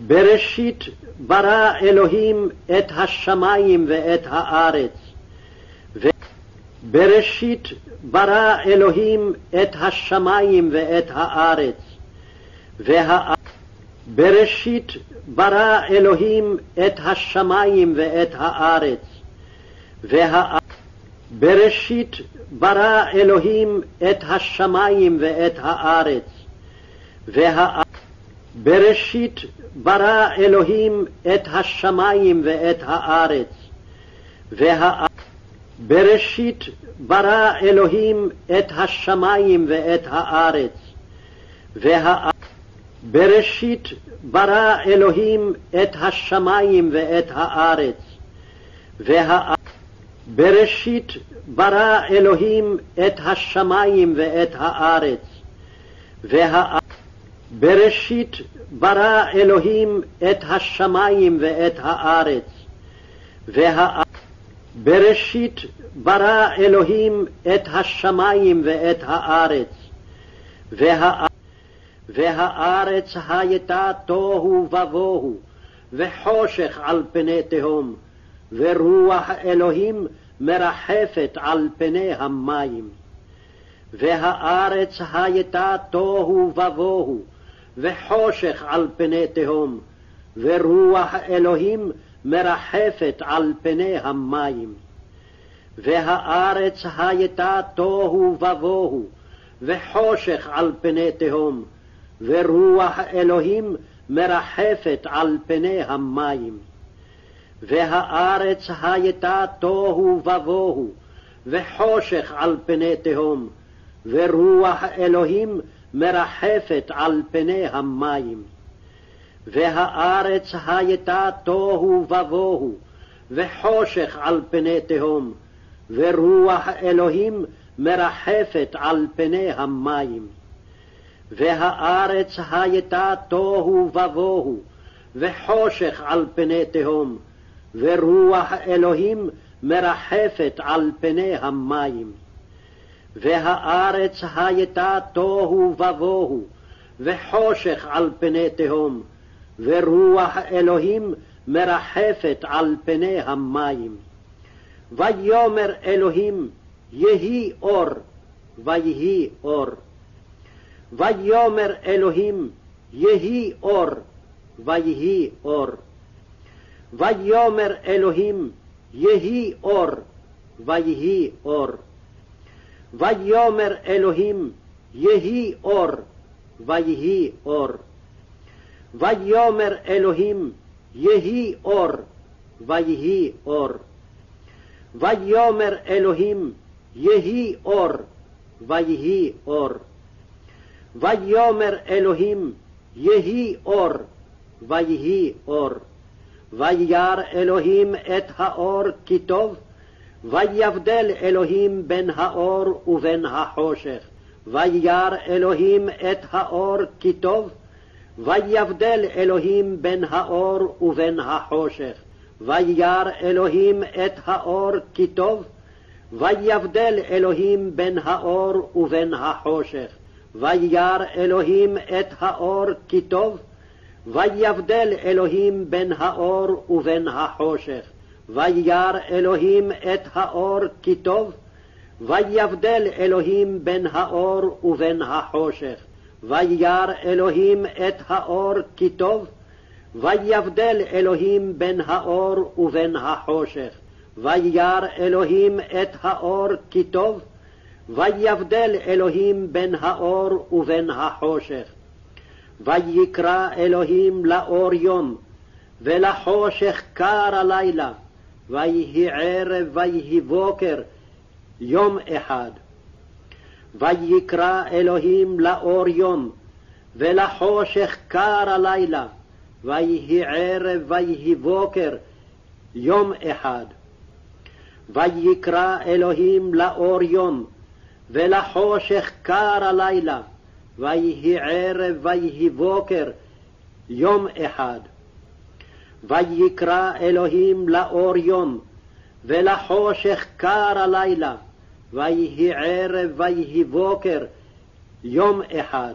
בראשית ברא אלוהים את השמיים ואת הארץ. בראשית ברא אלוהים את השמיים ואת הארץ. בראשית ברא אלוהים את השמיים ואת הארץ. בראשית ברא אלוהים את השמיים ואת הארץ. בראשית ברא אלוהים את השמיים ואת הארץ. בראשית ברא אלוהים את השמיים ואת הארץ. בראשית ברא אלוהים את השמיים ואת הארץ. בראשית ברא אלוהים את השמיים ואת הארץ. בראשית ברא אלוהים את השמיים ואת הארץ. בראשית ברא אלוהים את השמיים ואת הארץ. והארץ הייתה תוהו ובוהו, וחושך על פני תהום, ורוח אלוהים מרחפת על פני המים. והארץ הייתה תוהו ובוהו, וחושך על פני תהום, ורוח אלוהים מרחפת על פני המים. והארץ הייתה תוהו ובוהו, וחושך על פני תהום, ורוח אלוהים מרחפת על פני המים. והארץ הייתה תוהו ובוהו, וחושך על פני תהום, ורוח אלוהים מרחפת על פני המים. והארץ הייתה תוהו ובוהו, וחושך על פני תהום, ורוח אלוהים מרחפת על פני המים. והארץ הייתה תוהו ובוהו, וחושך על פני תהום, ורוח אלוהים מרחפת על פני המים. והארץ הייתה תוהו ובוהו, וחושך על פני תהום, ורוח אלוהים מרחפת על פני המים. ויאמר אלוהים יהי אור, ויהי אור. ויאמר אלוהים יהי אור, ויהי אור. ויאמר אלוהים יהי אור, ויהי אור. ויאמר אלוהים יהי אור, ויהי אור. ויאמר אלוהים יהי אור, ויהי אור. ויאמר אלוהים יהי אור, ויהי אור. ויאמר אלוהים יהי אור, ויהי אור. וירא אלוהים את האור כי טוב, ויבדל אלוהים בין האור ובין החושך. וירא אלוהים את האור כי טוב, ויבדל אלוהים בין האור ובין החושך. וירא אלוהים את האור כי טוב, ויבדל אלוהים בין האור ובין החושך. וירא אלוהים את האור כי טוב, ויבדל אלוהים בין האור ובין החושך. וירא אלוהים את האור כי טוב, ויבדל אלוהים בין האור ובין החושך. וירא אלוהים את האור כי טוב, ויבדל אלוהים בין האור ובין החושך. וירא אלוהים את האור כי טוב, ויבדל אלוהים בין האור ובין החושך. ויקרא אלוהים לאור יום, ולחושך קר הלילה, ויהי ערב ויהי בוקר, יום אחד. ויקרא אלוהים לאור יום, ולחושך קר הלילה, ויהי ערב ויהי בוקר, יום אחד. ויקרא אלוהים לאור יום, ולחושך קר הלילה, ויהי ערב ויהי בוקר, יום אחד. ויקרא אלוהים לאור יום, ולחושך קר הלילה, ויהי ערב ויהי בוקר, יום אחד.